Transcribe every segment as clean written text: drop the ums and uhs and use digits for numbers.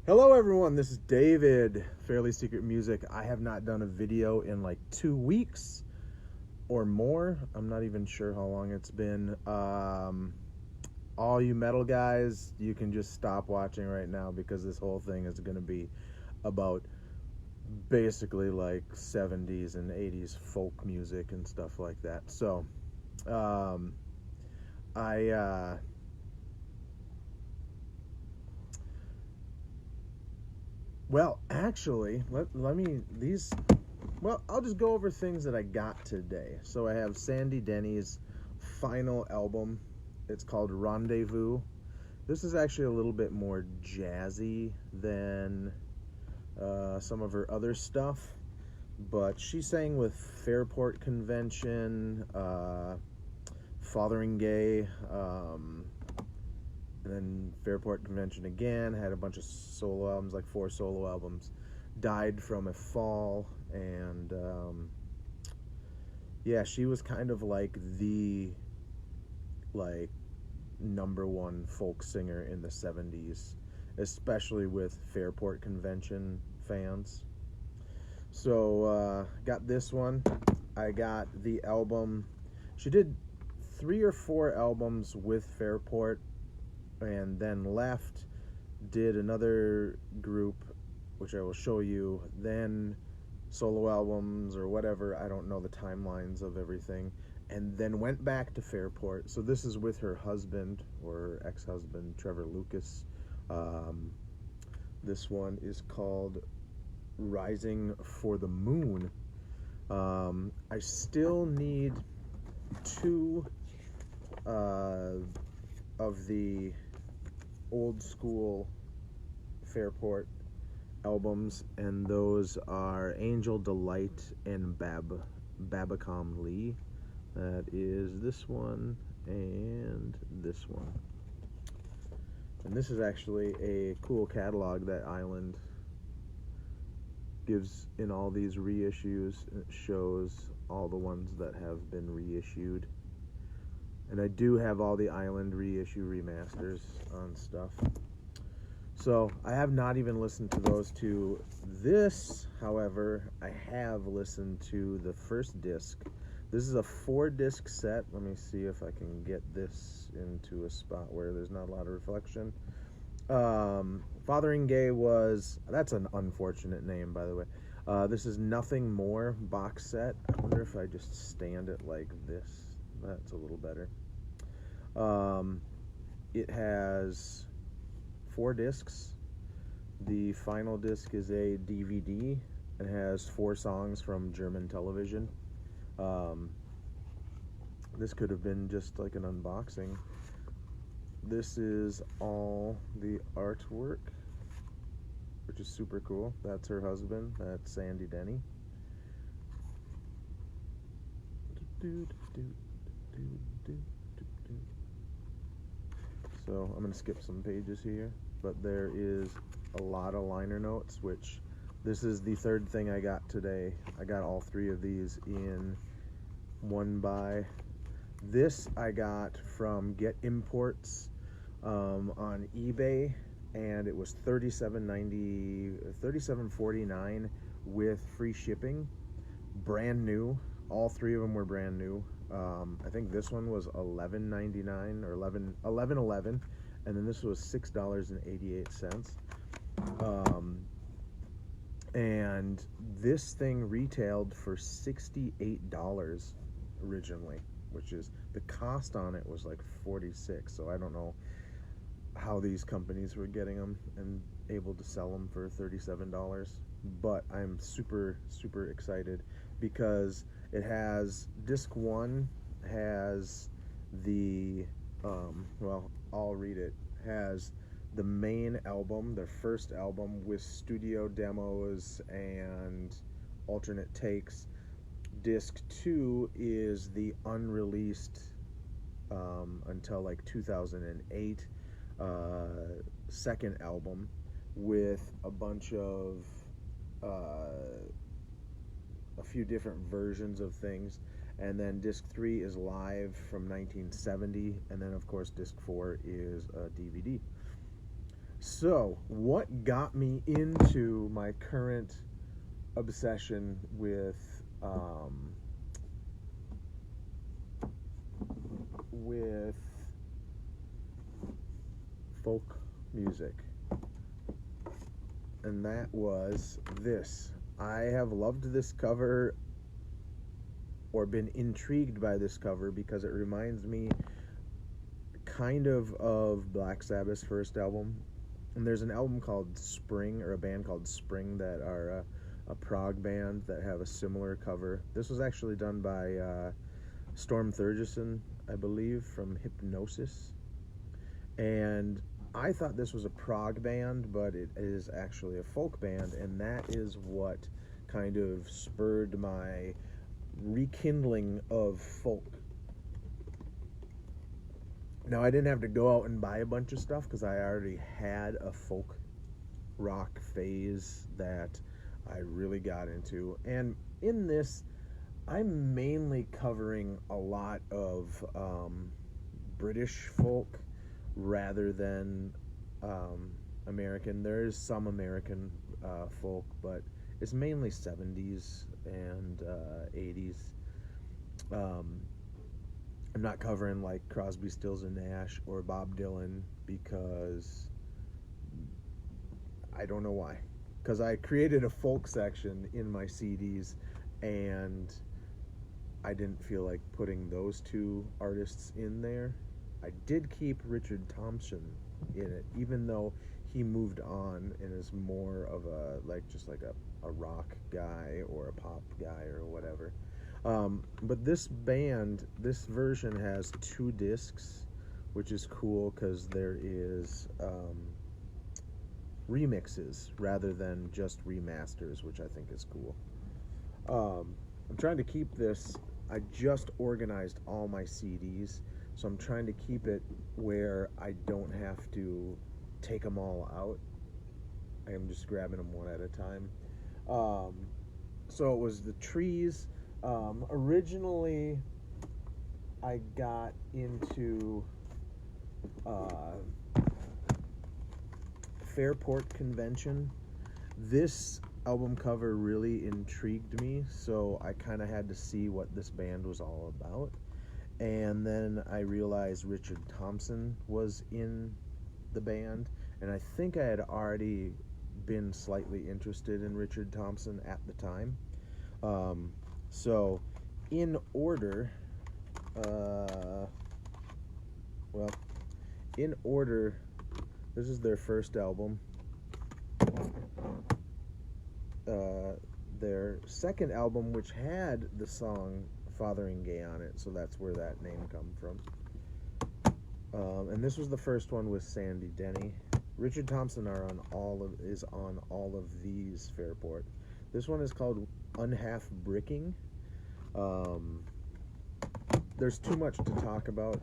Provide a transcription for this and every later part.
Hello everyone, this is David, Fairly Secret Music. I have not done a video in like 2 weeks or more. I'm not even sure how long it's been. All you metal guys, you can just stop watching right now because this whole thing is going to be about basically like 70s and 80s folk music and stuff like that. So, well, actually, I'll just go over things that I got today. So I have Sandy Denny's final album. It's called Rendezvous. This is actually a little bit more jazzy than some of her other stuff, but she sang with Fairport Convention, Fotheringay, and then Fairport Convention again. Had a bunch of solo albums, like 4 solo albums. Died from a fall, and yeah, she was kind of like the #1 folk singer in the 70s, especially with Fairport Convention fans. So got this one. I got the album. She did 3 or 4 albums with Fairport and then left, did another group, which I will show you, then solo albums or whatever. I don't know the timelines of everything, and then went back to Fairport. So this is with her husband, or ex-husband, Trevor Lucas. This one is called Rising for the Moon. I still need 2 of the old school Fairport albums, and those are Angel Delight and Babacom Lee. That is this one and this one. And this is actually a cool catalog that Island gives in all these reissues. It shows all the ones that have been reissued. And I do have all the Island reissue remasters on stuff. So I have not even listened to those 2. This, however, I have listened to the first disc. This is a 4-disc set. Let me see if I can get this into a spot where there's not a lot of reflection. Fotheringay was, that's an unfortunate name, by the way. This is Nothing More box set. I wonder if I just stand it like this. That's a little better. It has 4 discs. The final disc is a DVD. It has 4 songs from German television. This could have been just like an unboxing. This is all the artwork, which is super cool. That's her husband. That's Sandy Denny. So I'm going to skip some pages here, but there is a lot of liner notes, which this is the 3rd thing I got today. I got all 3 of these in one buy. This I got from Get Imports on eBay, and it was $37.49 with free shipping. Brand new. All 3 of them were brand new. I think this one was $11.99 or $11.11, and then this was $6.88. And this thing retailed for $68 originally, which is, the cost on it was like $46. So I don't know how these companies were getting them and able to sell them for $37, but I'm super excited because it has disc 1 has the well, I'll read it. Has the main album, their first album, with studio demos and alternate takes. Disc 2 is the unreleased until like 2008 second album with a bunch of a few different versions of things. And then disc 3 is live from 1970, and then of course disc 4 is a DVD. So, what got me into my current obsession with folk music? And that was this. I have loved this cover or been intrigued by this cover because it reminds me kind of Black Sabbath's first album. And there's an album called Spring, or a band called Spring, that are a prog band that have a similar cover. This was actually done by Storm Thurgeson, I believe, from Hypnosis. And I thought this was a prog band, but it is actually a folk band, and that is what kind of spurred my rekindling of folk. Now, I didn't have to go out and buy a bunch of stuff because I already had a folk rock phase that I really got into. And in this, I'm mainly covering a lot of British folk rather than American. There is some American folk, but it's mainly 70s and 80s. I'm not covering like Crosby, Stills and Nash or Bob Dylan because I don't know why. Because I created a folk section in my CDs and I didn't feel like putting those two artists in there. I did keep Richard Thompson in it, even though he moved on and is more of a a rock guy or a pop guy or whatever. But this band, this version has 2 discs, which is cool because there is remixes rather than just remasters, which I think is cool. I'm trying to keep this. I just organized all my CDs, so I'm trying to keep it where I don't have to take them all out. I'm just grabbing them one at a time. So it was the Trees. Originally, I got into Fairport Convention. This album cover really intrigued me, so I kind of had to see what this band was all about. And then I realized Richard Thompson was in the band, and I think I had already been slightly interested in Richard Thompson at the time. So, in order, this is their first album. Their second album, which had the song Fotheringay on it, so that's where that name comes from. And this was the first one with Sandy Denny. Richard Thompson is on all of these Fairport. This one is called Unhalf Bricking. There's too much to talk about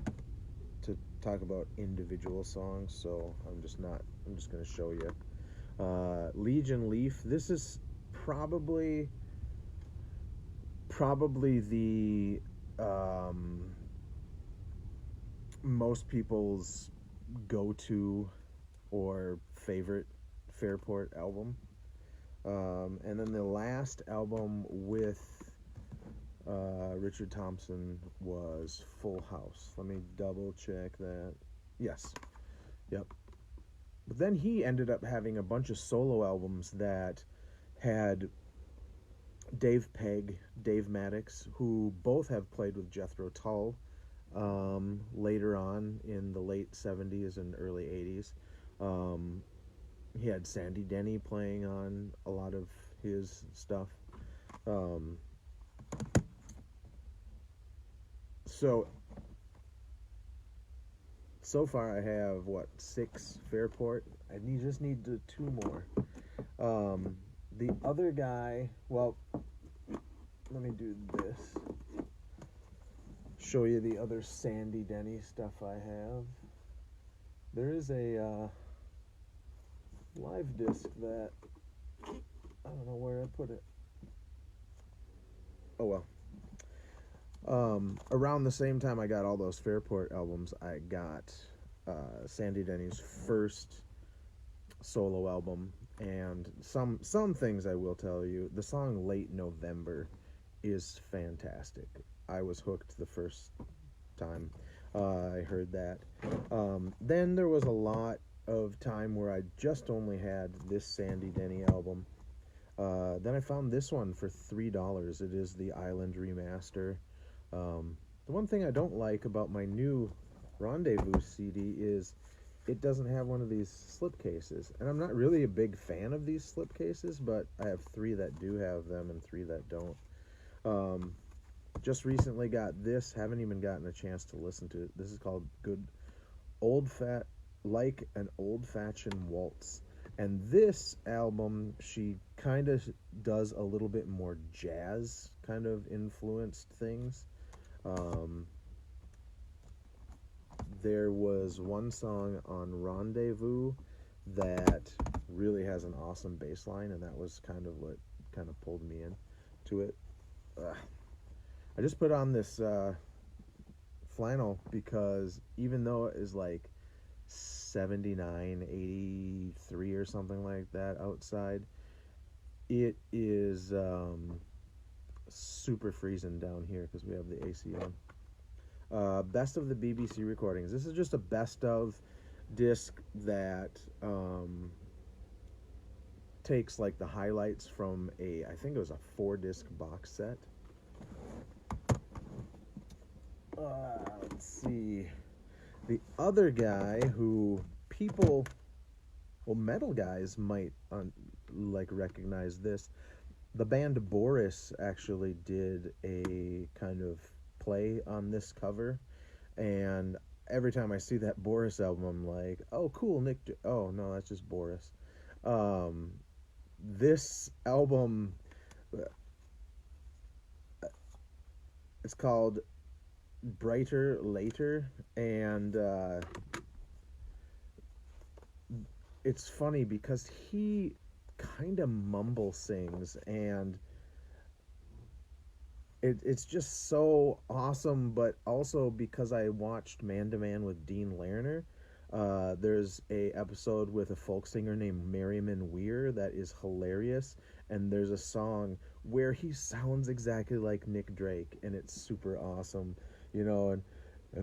individual songs, so I'm just going to show you. Legion Leaf. This is probably the most people's go-to or favorite Fairport album. And then the last album with Richard Thompson was Full House. Let me double check that. Yes. Yep. But then he ended up having a bunch of solo albums that had Dave Pegg, Dave Maddox, who both have played with Jethro Tull later on in the late 70s and early 80s. He had Sandy Denny playing on a lot of his stuff. So far I have, 6 Fairport? I just need 2 more. The other guy, let me do this. Show you the other Sandy Denny stuff I have. There is a live disc that, I don't know where I put it. Oh well. Around the same time I got all those Fairport albums, I got Sandy Denny's first solo album. And some things I will tell you. The song "Late November" is fantastic. I was hooked the first time I heard that. Then there was a lot of time where I just only had this Sandy Denny album. Then I found this one for $3. It is the Island Remaster. The one thing I don't like about my new Rendezvous CD is it doesn't have one of these slipcases. And I'm not really a big fan of these slipcases, but I have three that do have them and three that don't. Um, just recently got this, haven't even gotten a chance to listen to it. This is called Good Old Fat Like an Old Fashioned Waltz. And this album, she kind of does a little bit more jazz kind of influenced things. Um, there was one song on Rendezvous that really has an awesome bass line, and that was kind of what kind of pulled me in to it. I just put on this flannel because even though it is like 79, 83 or something like that outside, it is super freezing down here because we have the AC on. Best of the BBC recordings. This is just a best of disc that takes like the highlights from I think it was a 4-disc box set. Let's see. The other guy who metal guys might like recognize this. The band Boris actually did a kind of play on this cover, and every time I see that Boris album, I'm like, oh, cool, Nick. Oh no, that's just Boris. This album, it's called Brighter Later, and it's funny because he kind of mumble sings, and it's just so awesome. But also because I watched Man to Man with Dean Lerner, there's a episode with a folk singer named Merriman Weir that is hilarious, and there's a song where he sounds exactly like Nick Drake, and it's super awesome, and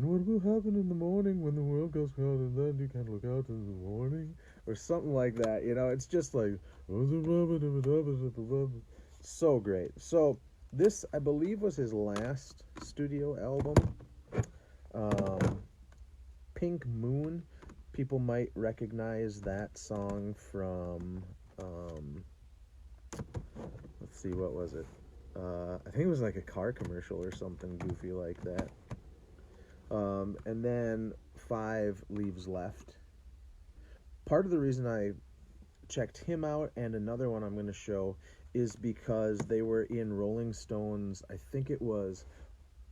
what will happen in the morning when the world goes cold and then you can't look out in the morning? Or something like that, it's just like so great. So this, I believe, was his last studio album. um, Pink Moon, people might recognize that song from let's see, what was it? I think it was like a car commercial or something goofy like that. And then 5 Leaves Left. Part of the reason I checked him out and another one I'm going to show is because they were in Rolling Stone's, I think it was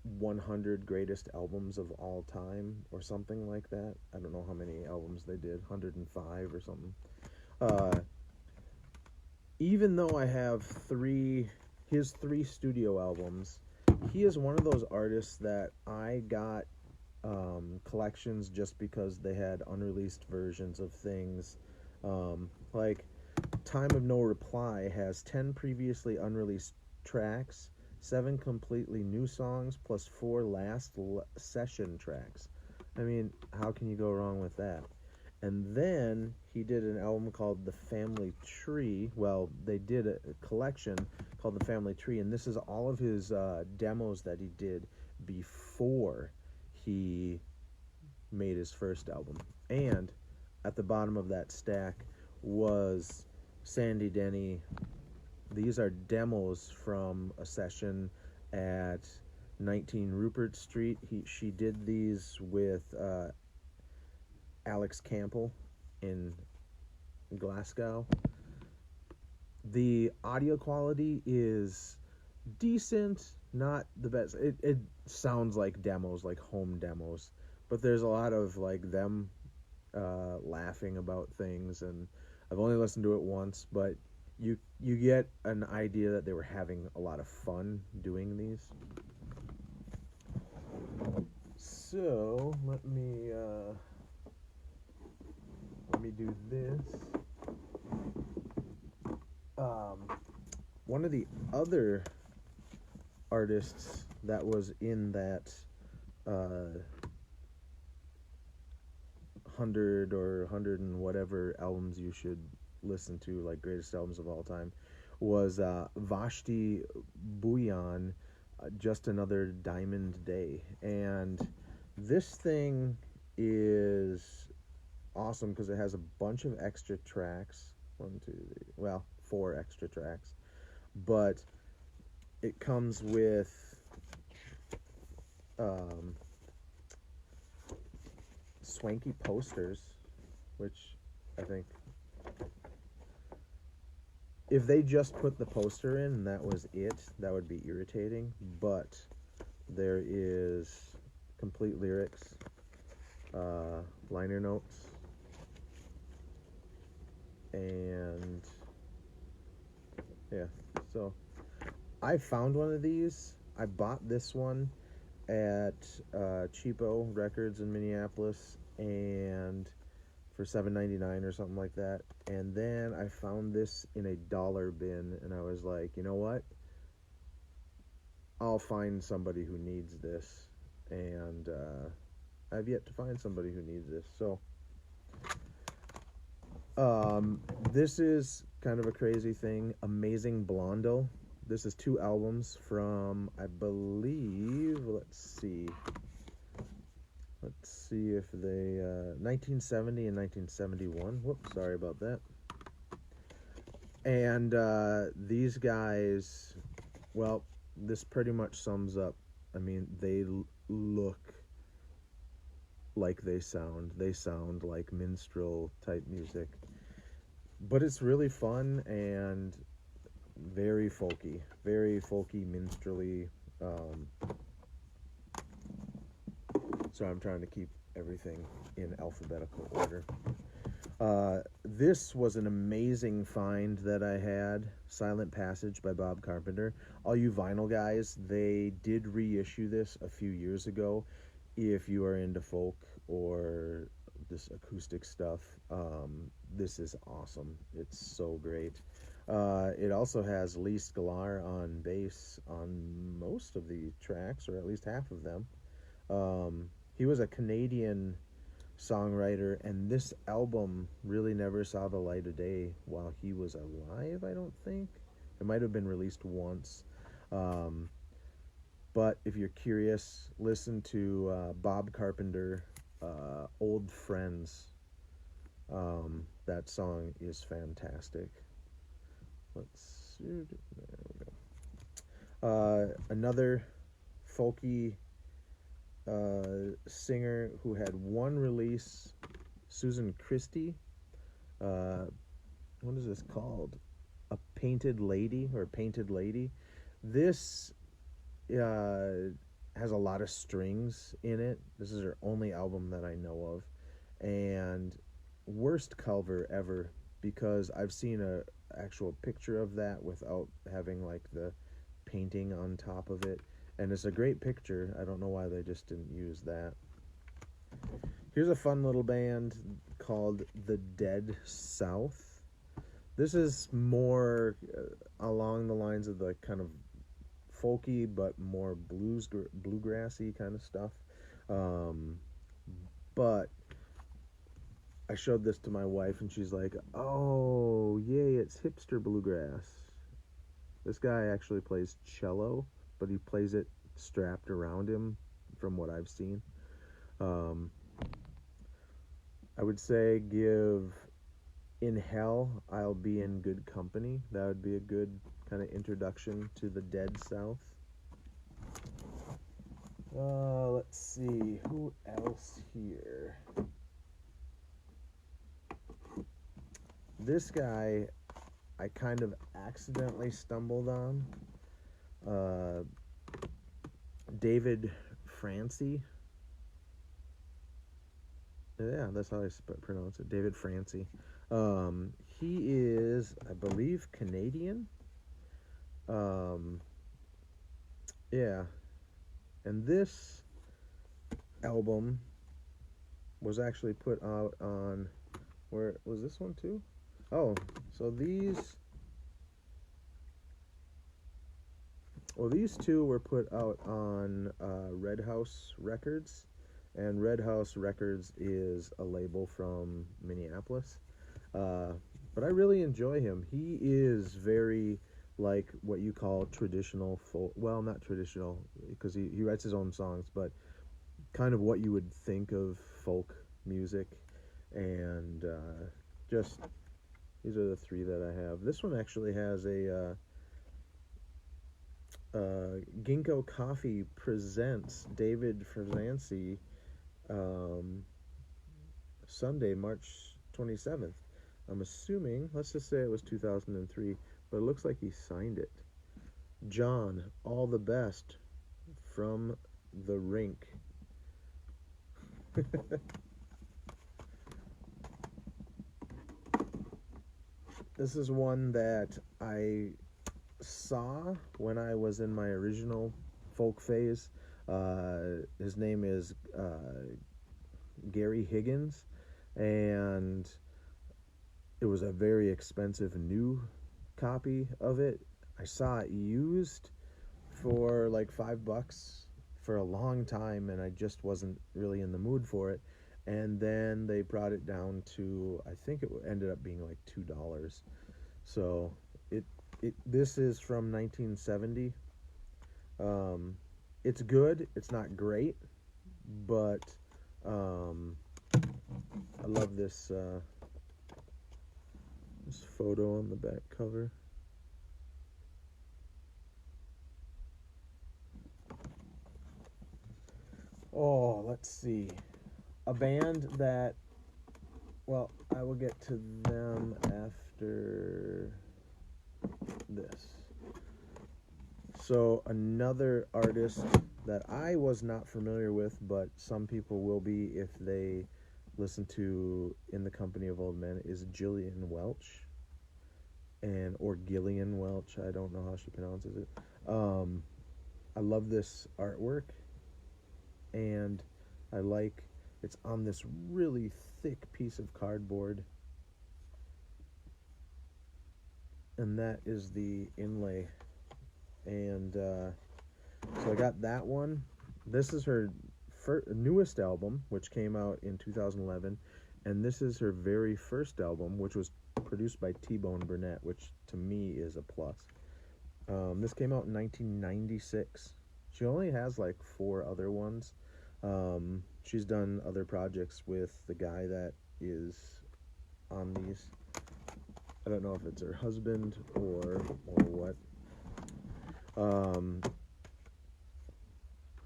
100 greatest albums of all time or something like that. I don't know how many albums they did, 105 or something. Even though I have his three studio albums, he is one of those artists that I got collections just because they had unreleased versions of things. Like Time of No Reply has 10 previously unreleased tracks, 7 completely new songs, plus 4 last session tracks. I mean, how can you go wrong with that? And then he did an album called The Family Tree. Well, they did a collection called The Family Tree, and this is all of his demos that he did before he made his first album. And at the bottom of that stack was Sandy Denny. These are demos from a session at 19 Rupert Street. She did these with Alex Campbell in Glasgow. The audio quality is decent, not the best. It sounds like demos, like home demos, but there's a lot of like them laughing about things, and I've only listened to it once, but you get an idea that they were having a lot of fun doing these. So let me do this. One of the other artists that was in that 100 or 100 and whatever albums you should listen to, like greatest albums of all time, was Vashti Bhuyan, Just Another Diamond Day. And this thing is awesome because it has a bunch of extra tracks. Well, 4 extra tracks. But it comes with swanky posters, which I think if they just put the poster in and that was it, that would be irritating. But there is complete lyrics, liner notes, and yeah. So I found one of these. I bought this one at Cheapo Records in Minneapolis, and for $7.99 or something like that. And then I found this in a dollar bin, and I was like, you know what? I'll find somebody who needs this, and I've yet to find somebody who needs this. So this is kind of a crazy thing. Amazing Blondo. This is 2 albums from, I believe, let's see if they 1970 and 1971. Whoops, sorry about that. And these guys, well, this pretty much sums up. I mean, they look like they sound like minstrel type music, but it's really fun and very folky, minstrelly. So I'm trying to keep everything in alphabetical order. This was an amazing find that I had. Silent Passage by Bob Carpenter. All you vinyl guys, they did reissue this a few years ago. If you are into folk or this acoustic stuff, this is awesome. It's so great. It also has Lee Sklar on bass on most of the tracks, or at least half of them. He was a Canadian songwriter, and this album really never saw the light of day while he was alive, I don't think. It might have been released once. But if you're curious, listen to Bob Carpenter, Old Friends. That song is fantastic. Let's see. There we go. Another folky singer who had one release, Susan Christie. What is this called? A Painted Lady, or Painted Lady. This has a lot of strings in it. This is her only album that I know of, and worst cover ever, because I've seen a actual picture of that without having like the painting on top of it, and it's a great picture. I don't know why they just didn't use that. Here's a fun little band called The Dead South. This is more along the lines of the kind of folky but more bluegrassy kind of stuff. But I showed this to my wife, and she's like, "Oh, yay, it's hipster bluegrass." This guy actually plays cello, but he plays it strapped around him, from what I've seen. I would say give In Hell, I'll Be in Good Company. That would be a good kind of introduction to the Dead South. Let's see, who else here? This guy I kind of accidentally stumbled on. David Francie. Yeah, that's how I pronounce it. David Francie. He is, I believe, Canadian. Yeah. And this album was actually put out on, where was this one too? Oh, so these Well, these two were put out on Red House Records, and Red House Records is a label from Minneapolis. Uh, but I really enjoy him. He is very like what you call traditional folk. Well, not traditional because he writes his own songs, but kind of what you would think of folk music. And just these are the three that I have. This one actually has a Ginkgo Coffee presents David Franzansi um, Sunday, March 27th. I'm assuming, let's just say it was 2003, but it looks like he signed it. John, all the best from the rink. This is one that I saw when I was in my original folk phase. His name is Gary Higgins, and it was a very expensive new copy of it. I saw it used for like $5 for a long time, and I just wasn't really in the mood for it. And then they brought it down to, I think it ended up being like $2. So it this is from 1970. Um, it's good. It's not great, but um, I love this photo on the back cover. Oh, let's see. A band that, well, I will get to them after this. So, another artist that I was not familiar with, but some people will be if they listen to In the Company of Old Men, is Gillian Welch. Or Gillian Welch. I don't know how she pronounces it. Um, I love this artwork, and I like it's on this really thick piece of cardboard, and that is the inlay. And so I got that one. This is her newest album, which came out in 2011, and this is her very first album, which was produced by T-Bone Burnett, which to me is a plus. This came out in 1996. She only has like 4 other ones. She's done other projects with the guy that is on these. I don't know if it's her husband or what. Um,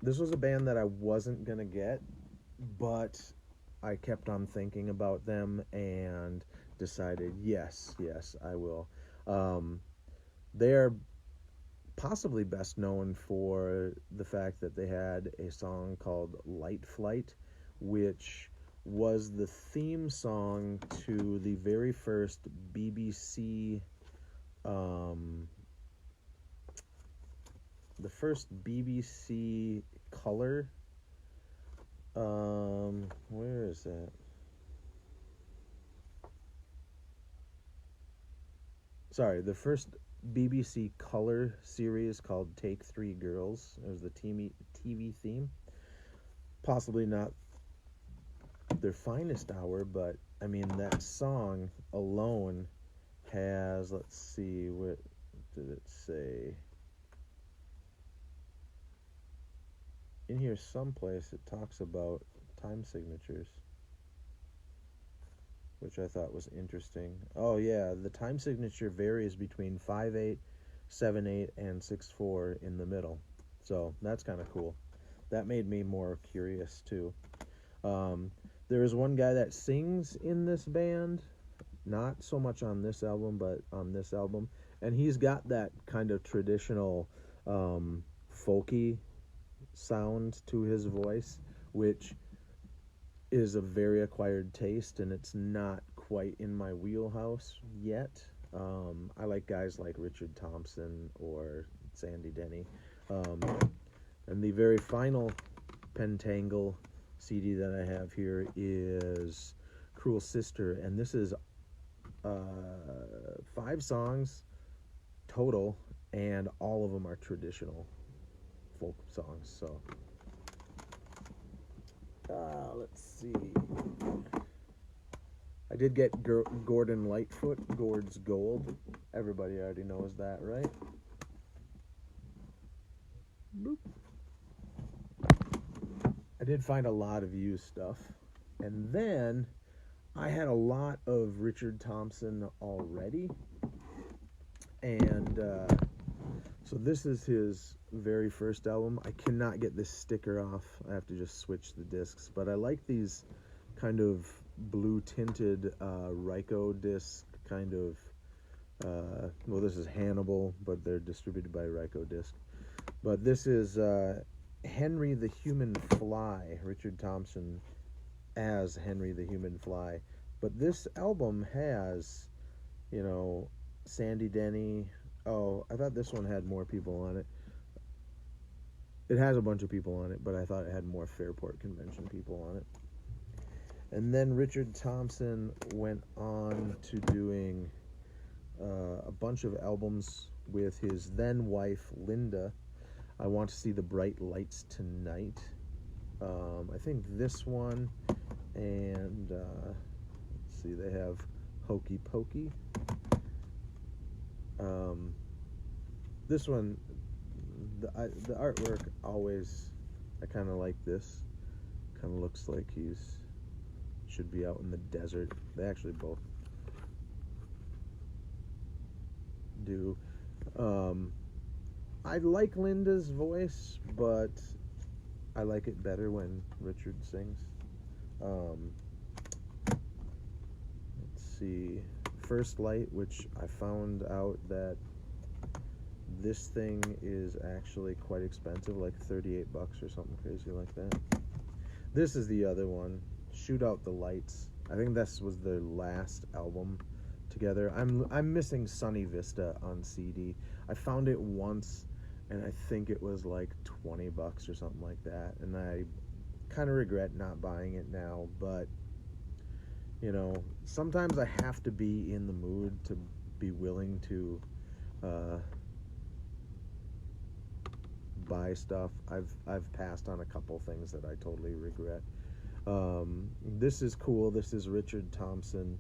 this was a band that I wasn't gonna get, but I kept on thinking about them and decided, yes, I will. Um, they are possibly best known for the fact that they had a song called Light Flight, which was the theme song to the very first BBC, the first BBC color. Where is that? Sorry, the first BBC color series called Take Three Girls. It was the TV theme. Possibly not their finest hour, but I mean, that song alone has, let's see, what did it say? In here someplace it talks about time signatures, which I thought was interesting. Oh yeah, the time signature varies between 5/8, 7/8, and 6/4 in the middle. So that's kind of cool. That made me more curious too. Um, there is one guy that sings in this band, not so much on this album, but on this album, and he's got that kind of traditional folky sound to his voice, which is a very acquired taste, and it's not quite in my wheelhouse yet. I like guys like Richard Thompson or Sandy Denny. Um, and the very final Pentangle CD that I have here is Cruel Sister, and this is 5 songs total, and all of them are traditional folk songs. So let's see. I did get Gordon Lightfoot, Gord's Gold. Everybody already knows that, right? Boop. I did find a lot of used stuff. And then I had a lot of Richard Thompson already. And so this is his very first album. I cannot get this sticker off. I have to just switch the discs. But I like these kind of blue tinted Ryko disc kind of. Well, this is Hannibal, but they're distributed by Ryko Disc. But this is Henry the Human Fly, Richard Thompson as Henry the Human Fly. But this album has, you know, Sandy Denny. Oh, I thought this one had more people on it. It has a bunch of people on it, but I thought it had more Fairport Convention people on it. And then Richard Thompson went on to doing a bunch of albums with his then wife, Linda. I Want to See the Bright Lights Tonight. I think this one, and let's see, they have Hokey Pokey. This one, the artwork always, I kind of like this. Kind of looks like should be out in the desert. They actually both do. I like Linda's voice, but I like it better when Richard sings. Let's see. First Light, which I found out that this thing is actually quite expensive, like $38 or something crazy like that. This is the other one, Shoot Out the Lights. I think this was their last album together. I'm missing Sunny Vista on CD. I found it once, and I think it was like $20 or something like that. And I kind of regret not buying it now, but you know, sometimes I have to be in the mood to be willing to buy stuff. I've passed on a couple things that I totally regret. This is cool. This is Richard Thompson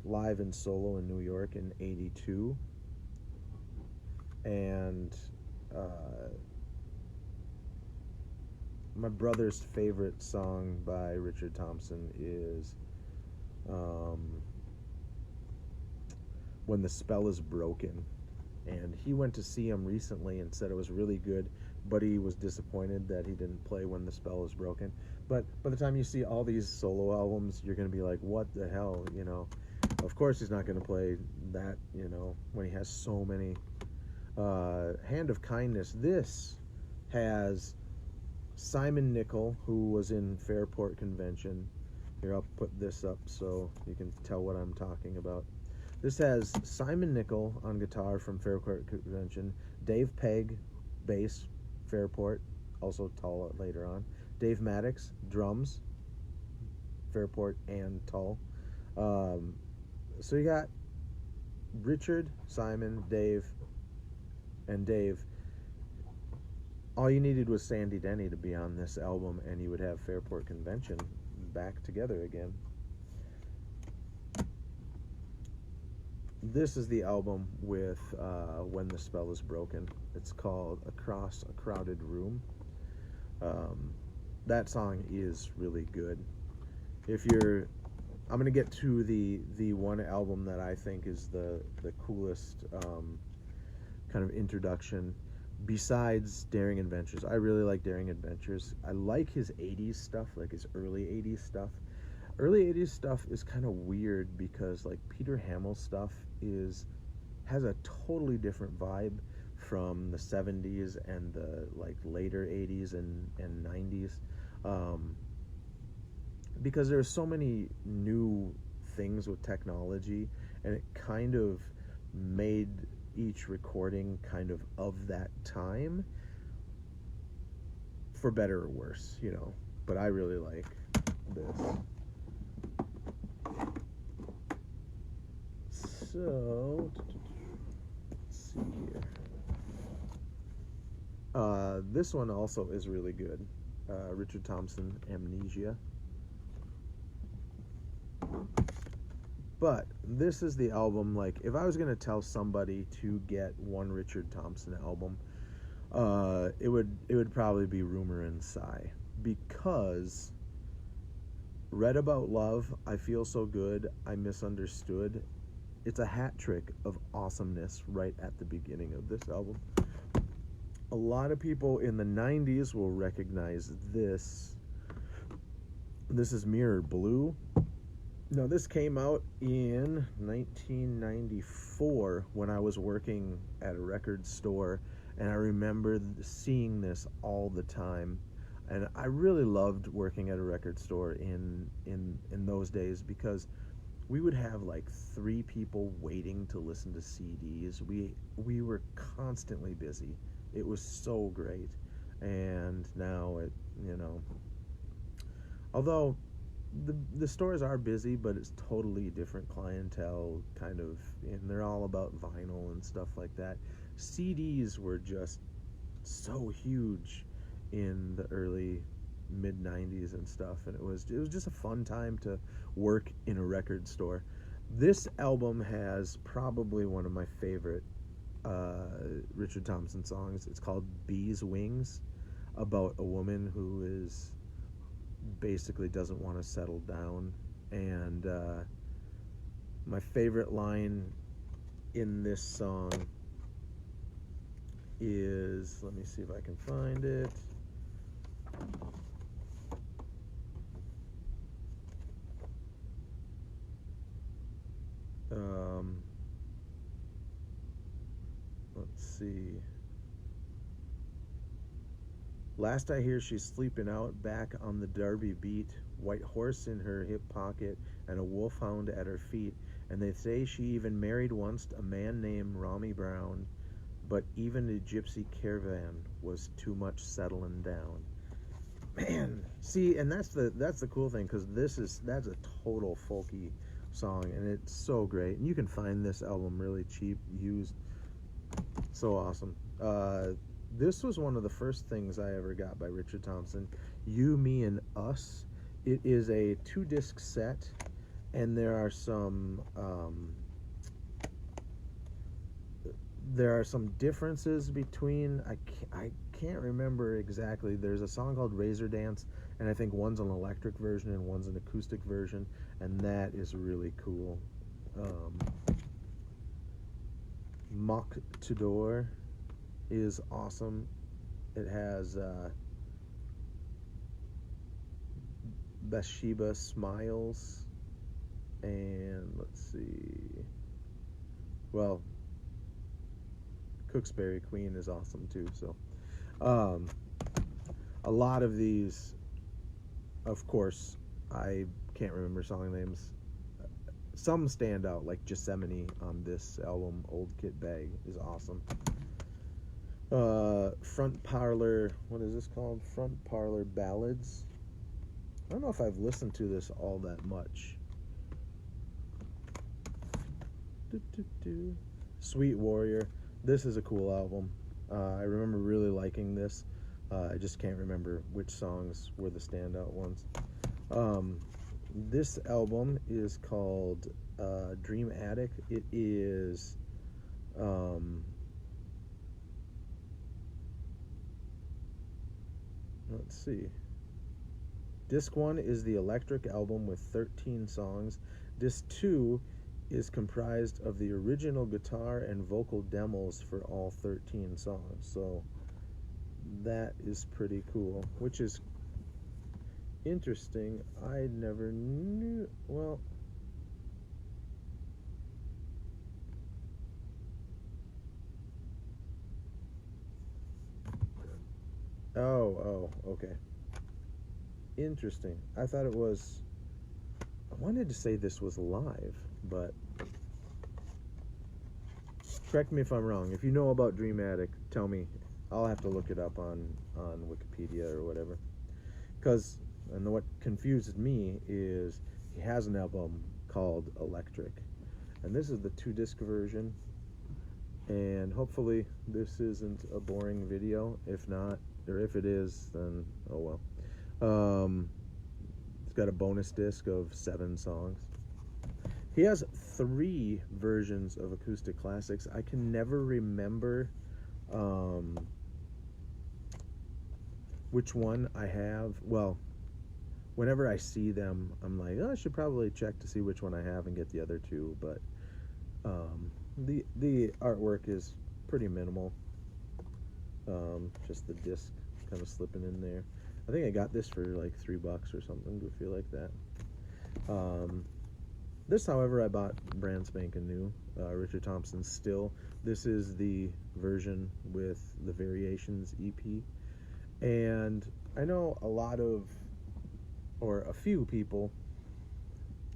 live and solo in New York in '82, and my brother's favorite song by Richard Thompson is When the Spell is Broken. And he went to see him recently and said it was really good, but he was disappointed that he didn't play When the Spell is Broken. But by the time you see all these solo albums, you're going to be like, what the hell, you know? Of course he's not going to play that, you know, when he has so many. Hand of Kindness. This has Simon Nicol, who was in Fairport Convention. Here, I'll put this up so you can tell what I'm talking about. This has Simon Nicol on guitar from Fairport Convention, Dave Pegg, bass, Fairport, also Tull later on, Dave Maddox, drums, Fairport and Tull. So you got Richard, Simon, Dave, and Dave. All you needed was Sandy Denny to be on this album, and you would have Fairport Convention back together again. This is the album with When the Spell is Broken. It's called Across a Crowded Room. That song is really good. I'm gonna get to the one album that I think is the coolest kind of introduction besides Daring Adventures. I really like Daring Adventures. I like his 80s stuff, like his early 80s stuff. Early 80s stuff is kind of weird because like Peter Hamill stuff has a totally different vibe from the 70s and the like later 80s and 90s, because there's so many new things with technology, and it kind of made each recording kind of that time, for better or worse, you know. But I really like this. So, let's see. see here. This one also is really good. Richard Thompson, Amnesia. But this is the album, like, if I was going to tell somebody to get one Richard Thompson album, it would probably be Rumor and Sigh. Because Read About Love, I Feel So Good, I Misunderstood, it's a hat trick of awesomeness right at the beginning of this album. A lot of people in the 90s will recognize this. This is Mirror Blue. Now, this came out in 1994 when I was working at a record store, and I remember seeing this all the time. And I really loved working at a record store in those days, because we would have like 3 people waiting to listen to CDs. We were constantly busy. It was so great. And now it, although the stores are busy, but it's totally different clientele, kind of, and they're all about vinyl and stuff like that. CDs were just so huge in the early mid 90s and stuff, and it was just a fun time to work in a record store. This album has probably one of my favorite Richard Thompson songs. It's called Bee's Wings, about a woman who is basically doesn't want to settle down. And my favorite line in this song is, let me see if I can find it. Let's see. Last I hear, she's sleeping out back on the Derby beat, white horse in her hip pocket and a wolfhound at her feet. And they say she even married once a man named Rami Brown, but even a gypsy caravan was too much settling down. Man, see, and that's the cool thing, because that's a total folky song, and it's so great. And you can find this album really cheap, used. So awesome. This was one of the first things I ever got by Richard Thompson, You, Me, and Us. It is a 2-disc set, and there are some differences between, I can't remember exactly. There's a song called Razor Dance, and I think one's an electric version and one's an acoustic version, and that is really cool. Mock Tudor is awesome. It has Bathsheba Smiles, and let's see, well, Cooksbury Queen is awesome too. So a lot of these, of course, I can't remember song names. Some stand out, like Gethsemane on this album. Old Kit Bag is awesome. Front Parlor, what is this called? Front Parlor Ballads. I don't know if I've listened to this all that much. Sweet Warrior. This is a cool album. I remember really liking this. I just can't remember which songs were the standout ones. This album is called Dream Attic. It is let's see. Disc 1 is the electric album with 13 songs. Disc 2 is comprised of the original guitar and vocal demos for all 13 songs. So that is pretty cool, which is interesting. I never knew. Well, okay. Interesting. I thought it was, I wanted to say this was live, but correct me if I'm wrong. If you know about Dream Attic, tell me. I'll have to look it up on Wikipedia or whatever. Because, and what confuses me is he has an album called Electric, and this is the 2-disc version. And hopefully this isn't a boring video. If not, or if it is, then oh well. It's got a bonus disc of 7 songs. He has 3 versions of Acoustic Classics. I can never remember which one I have. Well, whenever I see them, I'm like, oh, I should probably check to see which one I have and get the other 2. But the artwork is pretty minimal. Just the disc kind of slipping in there. I think I got this for like $3 or something, goofy like that. This, however, I bought brand spanking new. Richard Thompson Still. This is the version with the Variations EP. And I know a few people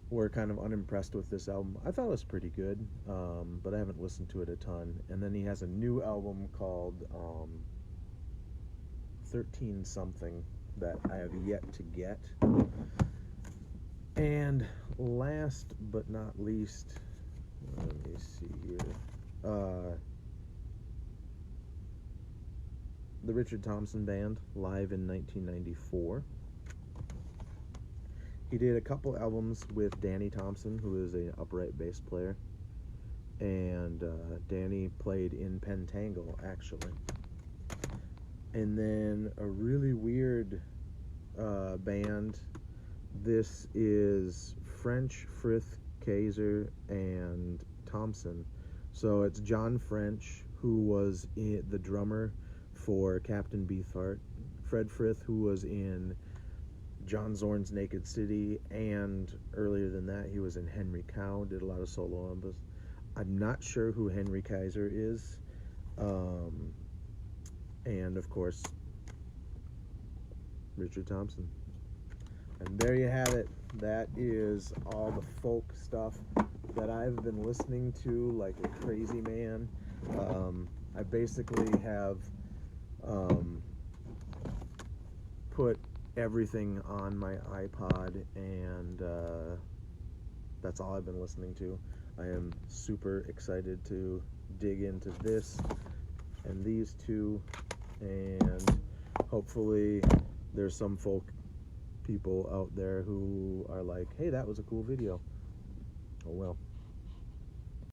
were kind of unimpressed with this album. I thought it was pretty good, but I haven't listened to it a ton. And then he has a new album called 13 something that I have yet to get. And last but not least, let me see here, the Richard Thompson Band, live in 1994. He did a couple albums with Danny Thompson, who is an upright bass player. And Danny played in Pentangle, actually. And then a really weird band. This is French, Frith, Kaiser, and Thompson. So it's John French, who was the drummer for Captain Beefheart, Fred Frith, who was in John Zorn's Naked City, and earlier than that he was in Henry Cow, did a lot of solo albums. I'm not sure who Henry Kaiser is. And of course, Richard Thompson. And there you have it. That is all the folk stuff that I've been listening to like a crazy man. I basically have put everything on my iPod, and that's all I've been listening to. I am super excited to dig into this and these 2, and hopefully there's some folk people out there who are like, hey, that was a cool video. Oh well.